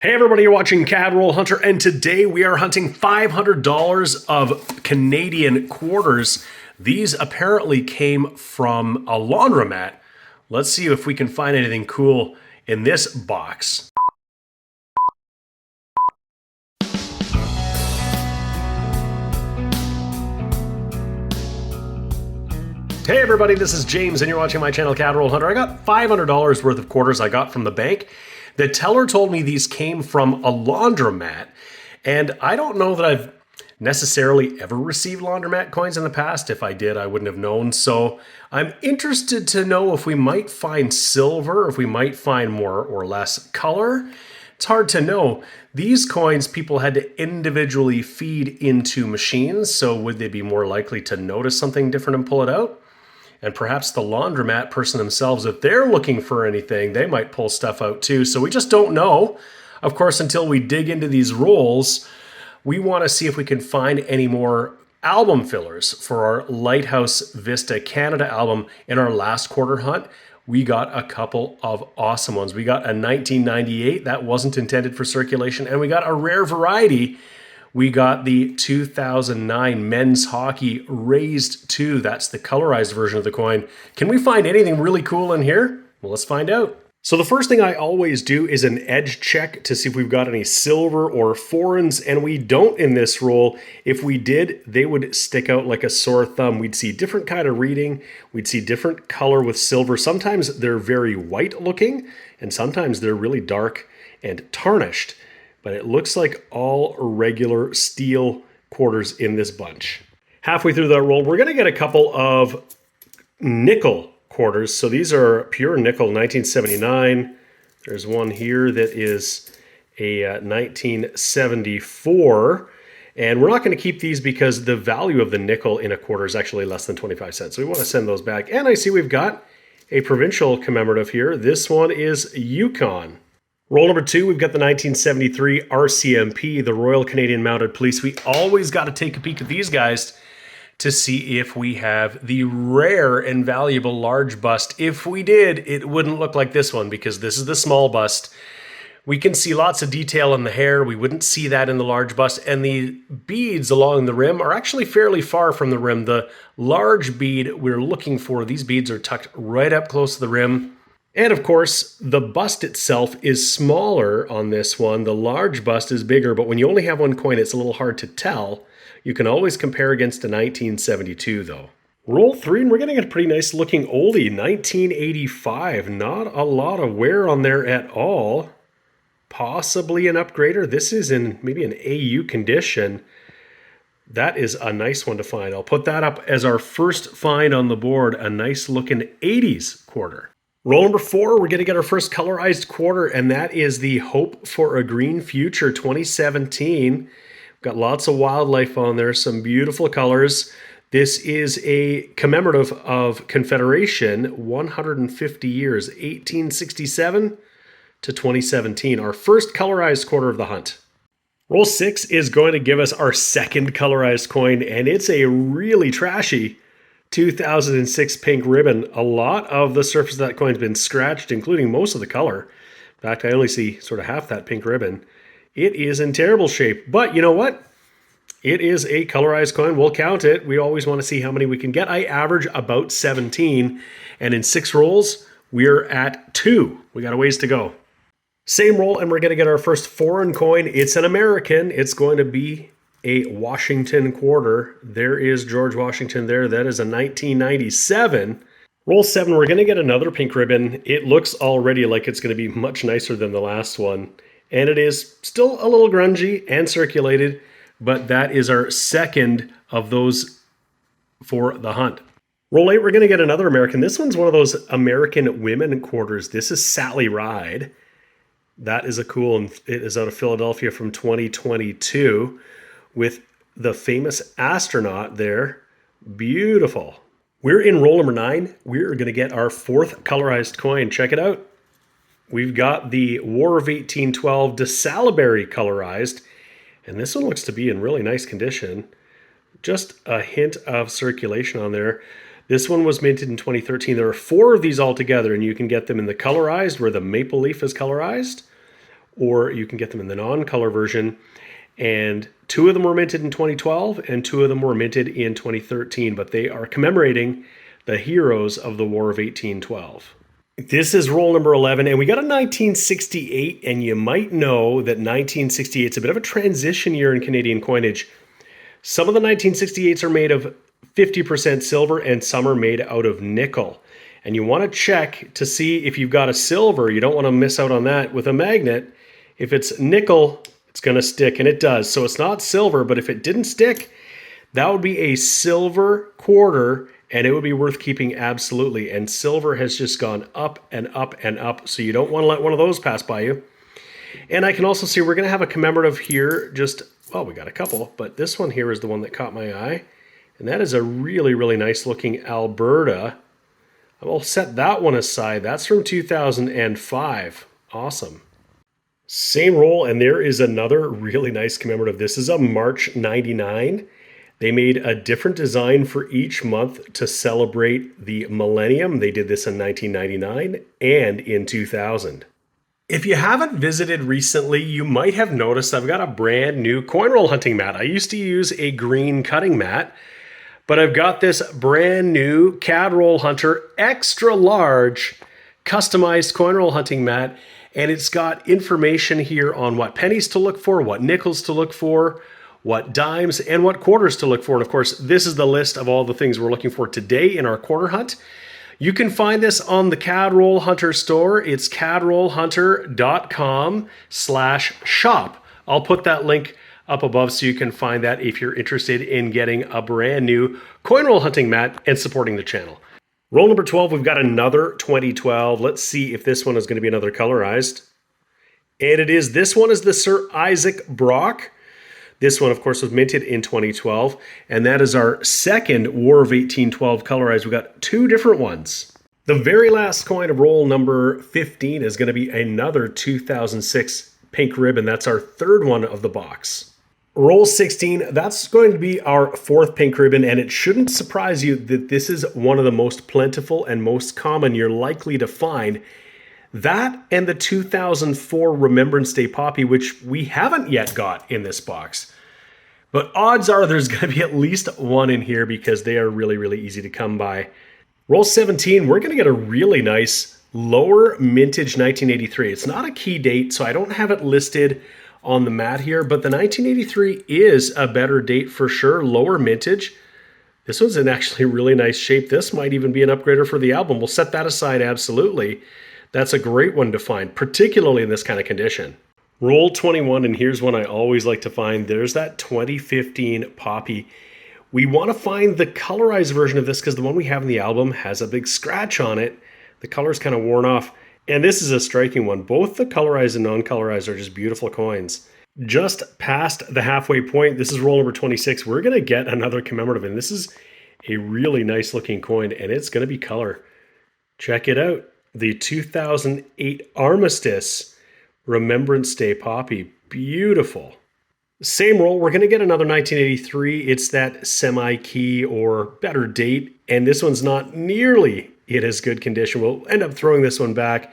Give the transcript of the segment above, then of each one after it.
Hey everybody, you're watching Cad Roll Hunter, and today we are hunting $500 of Canadian quarters. These apparently came from a laundromat. Let's see if we can find anything cool in this box. Hey everybody, this is James and you're watching my channel Cad Roll Hunter. I got $500 worth of quarters I got from the bank. The teller told me these came from a laundromat, and I don't know that I've necessarily ever received laundromat coins in the past. If I did, I wouldn't have known. So I'm interested to know if we might find silver, if we might find more or less color. It's hard to know. These coins people had to individually feed into machines, so would they be more likely to notice something different and pull it out? And perhaps the laundromat person themselves, if they're looking for anything, they might pull stuff out too. So we just don't know. Of course, until we dig into these rolls, we want to see if we can find any more album fillers for our Lighthouse Vista Canada album. In our last quarter hunt, we got a couple of awesome ones. We got a 1998 that wasn't intended for circulation, and we got a rare variety. We got the 2009 Men's Hockey Raised 2. That's the colorized version of the coin. Can we find anything really cool in here? Well, let's find out. So the first thing I always do is an edge check to see if we've got any silver or foreigns, and we don't in this roll. If we did, they would stick out like a sore thumb. We'd see different kind of reading. We'd see different color with silver. Sometimes they're very white looking, and sometimes they're really dark and tarnished. But it looks like all regular steel quarters in this bunch. Halfway through that roll, we're going to get a couple of nickel quarters. So these are pure nickel, 1979. There's one here that is a 1974. And we're not going to keep these because the value of the nickel in a quarter is actually less than 25 cents. So we want to send those back. And I see we've got a provincial commemorative here. This one is Yukon. Roll number 2, we've got the 1973 RCMP, the Royal Canadian Mounted Police. We always got to take a peek at these guys to see if we have the rare and valuable large bust. If we did, it wouldn't look like this one because this is the small bust. We can see lots of detail in the hair. We wouldn't see that in the large bust. And the beads along the rim are actually fairly far from the rim. The large bead we're looking for, these beads are tucked right up close to the rim. And of course, the bust itself is smaller on this one. The large bust is bigger, but when you only have one coin, it's a little hard to tell. You can always compare against a 1972 though. Roll 3, and we're getting a pretty nice looking oldie, 1985. Not a lot of wear on there at all. Possibly an upgrader. This is in maybe an AU condition. That is a nice one to find. I'll put that up as our first find on the board, a nice looking 80s quarter. Roll number 4, we're going to get our first colorized quarter, and that is the Hope for a Green Future 2017. We've got lots of wildlife on there, some beautiful colors. This is a commemorative of Confederation, 150 years, 1867 to 2017. Our first colorized quarter of the hunt. Roll 6 is going to give us our second colorized coin, and it's a really trashy 2006 pink ribbon. A lot of the surface of that coin's been scratched, including most of the color. In fact, I only see sort of half that pink ribbon. It is in terrible shape, but you know what? It is a colorized coin. We'll count it. We always want to see how many we can get. I average about 17, and in 6 rolls, we're at 2. We got a ways to go. Same roll, and we're going to get our first foreign coin. It's an American. It's going to be a Washington quarter. There is George Washington there. That is a 1997. Roll 7, we're going to get another pink ribbon. It looks already like it's going to be much nicer than the last one. And it is still a little grungy and circulated, but that is our second of those for the hunt. Roll 8, we're going to get another American. This one's one of those American women quarters. This is Sally Ride. That is a cool one. It is out of Philadelphia from 2022. With the famous astronaut there. Beautiful. We're in roll number 9. We're going to get our 4th colorized coin. Check it out. We've got the War of 1812 de Salaberry colorized. And this one looks to be in really nice condition. Just a hint of circulation on there. This one was minted in 2013. There are 4 of these altogether, and you can get them in the colorized, where the maple leaf is colorized, or you can get them in the non-color version. And 2 of them were minted in 2012 and 2 of them were minted in 2013, but they are commemorating the heroes of the War of 1812. This is roll number 11, and we got a 1968, and you might know that 1968 is a bit of a transition year in Canadian coinage. Some of the 1968s are made of 50% silver, and some are made out of nickel. And you want to check to see if you've got a silver. You don't want to miss out on that with a magnet. If it's nickel, it's going to stick, and it does. So it's not silver, but if it didn't stick, that would be a silver quarter, and it would be worth keeping absolutely. And silver has just gone up and up and up, so you don't want to let one of those pass by you. And I can also see we're going to have a commemorative here. Well, we got a couple, but this one here is the one that caught my eye. And that is a really, really nice looking Alberta. I will set that one aside. That's from 2005. Awesome. Same roll, and there is another really nice commemorative. This is a March 99. They made a different design for each month to celebrate the millennium. They did this in 1999 and in 2000. If you haven't visited recently, you might have noticed I've got a brand new coin roll hunting mat. I used to use a green cutting mat, but I've got this brand new CAD Roll Hunter extra large customized coin roll hunting mat, and it's got information here on what pennies to look for, what nickels to look for, what dimes, and what quarters to look for. And of course, this is the list of all the things we're looking for today in our quarter hunt. You can find this on the CAD Roll Hunter store. It's cadrollhunter.com/shop. I'll put that link up above so you can find that if you're interested in getting a brand new coin roll hunting mat and supporting the channel. Roll number 12, we've got another 2012. Let's see if this one is going to be another colorized. And it is. This one is the Sir Isaac Brock. This one, of course, was minted in 2012, and that is our second War of 1812 colorized. We've got 2 different ones. The very last coin of roll number 15 is going to be another 2006 pink ribbon. That's our 3rd one of the box. Roll 16, that's going to be our 4th pink ribbon, and it shouldn't surprise you that this is one of the most plentiful and most common you're likely to find. That and the 2004 Remembrance Day Poppy, which we haven't yet got in this box. But odds are there's going to be at least one in here because they are really, really easy to come by. Roll 17, we're going to get a really nice lower mintage 1983. It's not a key date, so I don't have it listed on the mat here, but the 1983 is a better date for sure, lower mintage. This one's in actually really nice shape. This might even be an upgrader for the album. We'll set that aside absolutely. That's a great one to find, particularly in this kind of condition. Roll 21, and here's one I always like to find. There's that 2015 Poppy. We want to find the colorized version of this because the one we have in the album has a big scratch on it. The color's kind of worn off, and this is a striking one. Both the colorized and non-colorized are just beautiful coins. Just past the halfway point, this is roll number 26. We're going to get another commemorative, and this is a really nice looking coin, and it's going to be color. Check it out. The 2008 Armistice Remembrance Day Poppy. Beautiful. Same roll. We're going to get another 1983. It's that semi-key or better date. And this one's not nearly in as good condition. We'll end up throwing this one back.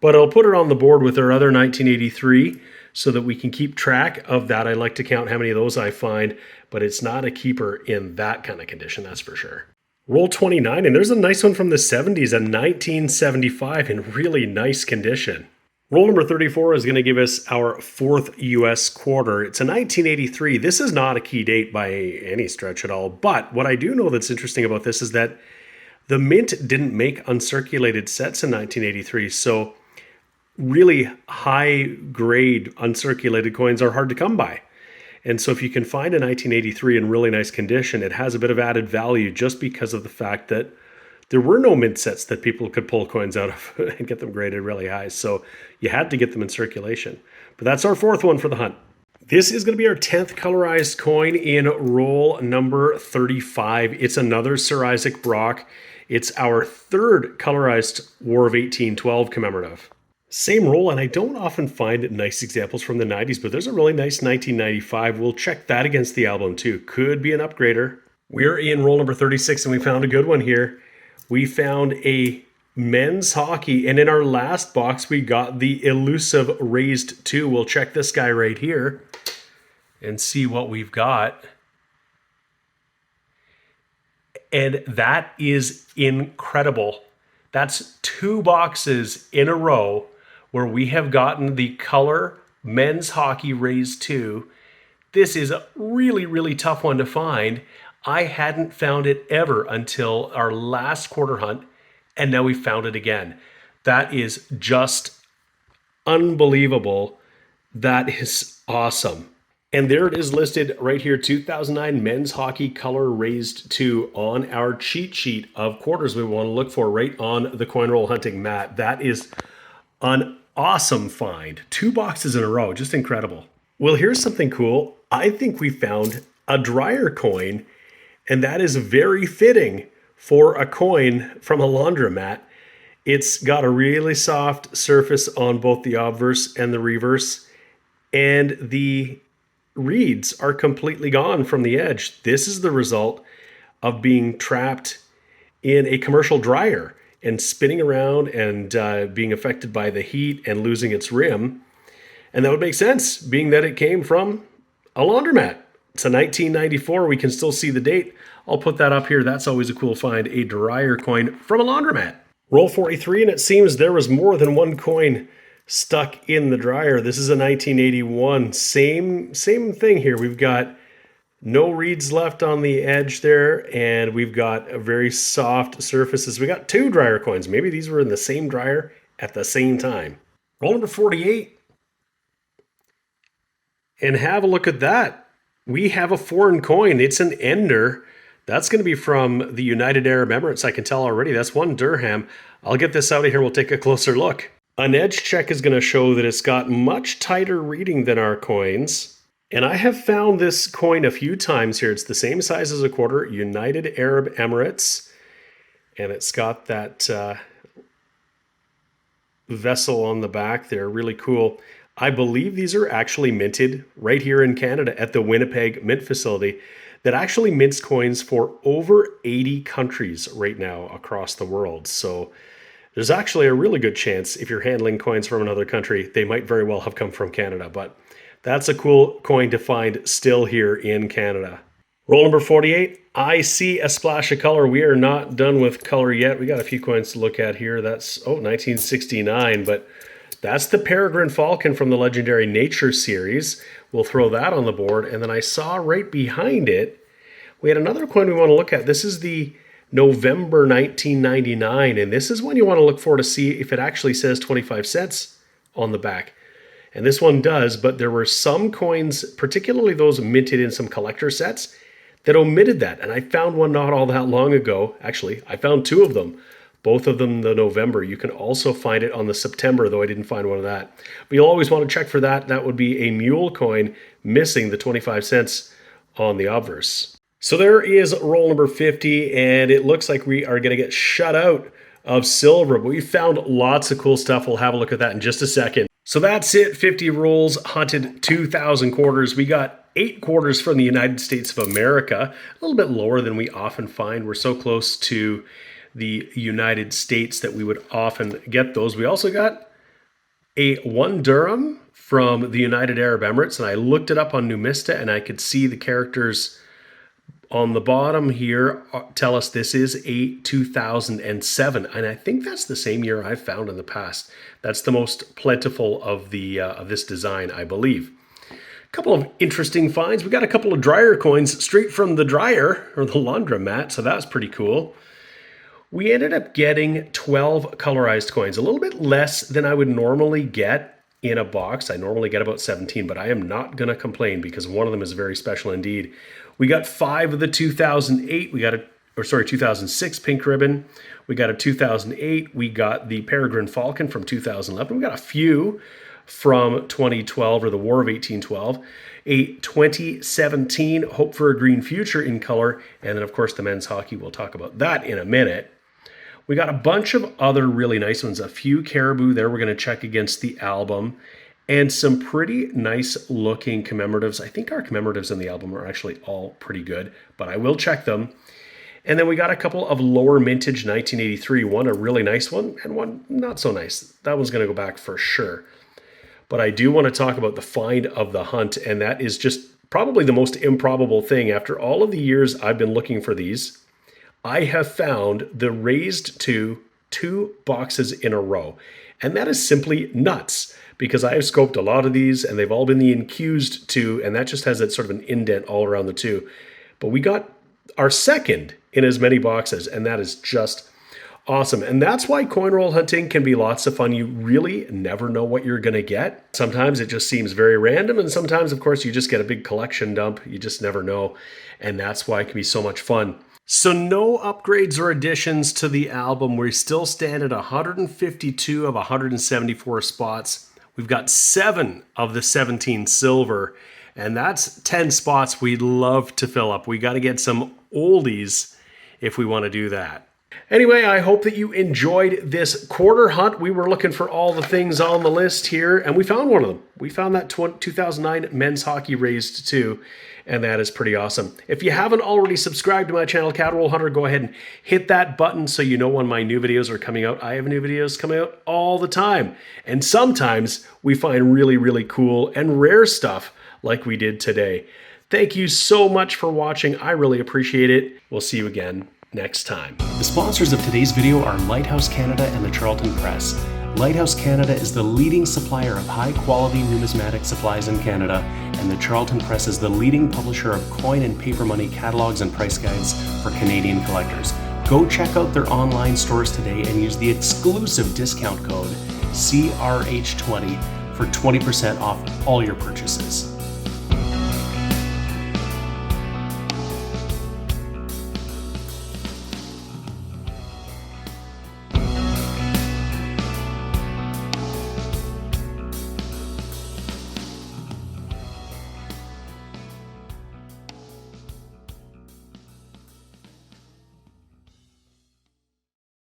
But I'll put it on the board with our other 1983 so that we can keep track of that. I like to count how many of those I find. But it's not a keeper in that kind of condition, that's for sure. Roll 29, and there's a nice one from the 70s, a 1975 in really nice condition. Roll number 34 is going to give us our 4th US quarter. It's a 1983. This is not a key date by any stretch at all, but what I do know that's interesting about this is that the Mint didn't make uncirculated sets in 1983, so really high-grade uncirculated coins are hard to come by. And so if you can find a 1983 in really nice condition, it has a bit of added value just because of the fact that there were no mint sets that people could pull coins out of and get them graded really high. So you had to get them in circulation. But that's our 4th one for the hunt. This is going to be our 10th colorized coin in roll number 35. It's another Sir Isaac Brock. It's our 3rd colorized War of 1812 commemorative. Same roll, and I don't often find nice examples from the 90s, but there's a really nice 1995. We'll check that against the album too. Could be an upgrader. We're in roll number 36, and we found a good one here. We found a men's hockey. And in our last box, we got the elusive raised 2. We'll check this guy right here and see what we've got. And that is incredible. That's 2 boxes in a row where we have gotten the color men's hockey raised 2. This is a really, really tough one to find. I hadn't found it ever until our last quarter hunt, and now we found it again. That is just unbelievable. That is awesome. And there it is listed right here, 2009 men's hockey color raised 2 on our cheat sheet of quarters we want to look for right on the coin roll hunting mat. That is an awesome find. 2 boxes in a row, just incredible. Well, here's something cool. I think we found a dryer coin, and that is very fitting for a coin from a laundromat. It's got a really soft surface on both the obverse and the reverse, and the reeds are completely gone from the edge. This is the result of being trapped in a commercial dryer and spinning around and being affected by the heat and losing its rim. And that would make sense, being that it came from a laundromat. It's a 1994. We can still see the date. I'll put that up here. That's always a cool find, a dryer coin from a laundromat. Roll 43, and it seems there was more than one coin stuck in the dryer. This is a 1981. Same thing here. We've got no reeds left on the edge there, and we've got a very soft surfaces. We got 2 dryer coins. Maybe these were in the same dryer at the same time. Roll number 48. And have a look at that. We have a foreign coin. It's an Ender. That's going to be from the United Arab Emirates. I can tell already. That's 1 dirham. I'll get this out of here. We'll take a closer look. An edge check is going to show that it's got much tighter reading than our coins. And I have found this coin a few times here. It's the same size as a quarter, United Arab Emirates. And it's got that vessel on the back there. Really cool. I believe these are actually minted right here in Canada at the Winnipeg Mint Facility that actually mints coins for over 80 countries right now across the world. So there's actually a really good chance if you're handling coins from another country, they might very well have come from Canada. But that's a cool coin to find still here in Canada. Roll number 48. I see a splash of color. We are not done with color yet. We got a few coins to look at here. That's 1969, but that's the Peregrine Falcon from the legendary Nature series. We'll throw that on the board. And then I saw right behind it, we had another coin we want to look at. This is the November 1999. And this is one you want to look for to see if it actually says 25 cents on the back. And this one does, but there were some coins, particularly those minted in some collector sets, that omitted that. And I found one not all that long ago. Actually, I found 2 of them. Both of them the November. You can also find it on the September, though I didn't find one of that. But you'll always want to check for that. That would be a mule coin missing the 25 cents on the obverse. So there is roll number 50, and it looks like we are going to get shut out of silver. But we found lots of cool stuff. We'll have a look at that in just a second. So that's it. 50 rolls, hunted 2,000 quarters. We got 8 quarters from the United States of America. A little bit lower than we often find. We're so close to the United States that we would often get those. We also got a 1 dirham from the United Arab Emirates, and I looked it up on Numista, and I could see the characters on the bottom here tell us this is a 2007, and I think that's the same year I've found in the past. That's the most plentiful of the of this design, I believe. A couple of interesting finds. We got a couple of dryer coins straight from the dryer or the laundromat, so that's pretty cool. We ended up getting 12 colorized coins, a little bit less than I would normally get in a box. I normally get about 17, but I am not going to complain because one of them is very special indeed. We got 5 of the 2008. We got 2006 pink ribbon. We got a 2008. We got the Peregrine Falcon from 2011. We got a few from 2012 or the War of 1812. A 2017 Hope for a Green Future in color. And then, of course, the men's hockey. We'll talk about that in a minute. We got a bunch of other really nice ones. A few Caribou there we're going to check against the album. And some pretty nice looking commemoratives. I think our commemoratives in the album are actually all pretty good, but I will check them. And then we got a couple of lower mintage 1983, one a really nice one and one not so nice. That one's going to go back for sure. But I do want to talk about the find of the hunt, and that is just probably the most improbable thing. After all of the years I've been looking for these, I have found the raised to 2 boxes in a row. And that is simply nuts, because I have scoped a lot of these and they've all been the incused 2, and that just has that sort of an indent all around the 2. But we got our second in as many boxes, and that is just awesome. And that's why coin roll hunting can be lots of fun. You really never know what you're going to get. Sometimes it just seems very random, and sometimes, of course, you just get a big collection dump. You just never know, and that's why it can be so much fun. So no upgrades or additions to the album. We still stand at 152 of 174 spots. We've got 7 of the 17 silver, and that's 10 spots we'd love to fill up. We got to get some oldies if we want to do that. Anyway, I hope that you enjoyed this quarter hunt. We were looking for all the things on the list here, and we found one of them. We found that 2009 men's hockey raised 2, and that is pretty awesome. If you haven't already subscribed to my channel, Catroll Hunter, go ahead and hit that button so you know when my new videos are coming out. I have new videos coming out all the time, and sometimes we find really, really cool and rare stuff like we did today. Thank you so much for watching. I really appreciate it. We'll see you again next time. The sponsors of today's video are Lighthouse Canada and the Charlton Press. Lighthouse Canada is the leading supplier of high-quality numismatic supplies in Canada, and the Charlton Press is the leading publisher of coin and paper money catalogs and price guides for Canadian collectors. Go check out their online stores today and use the exclusive discount code CRH20 for 20% off all your purchases.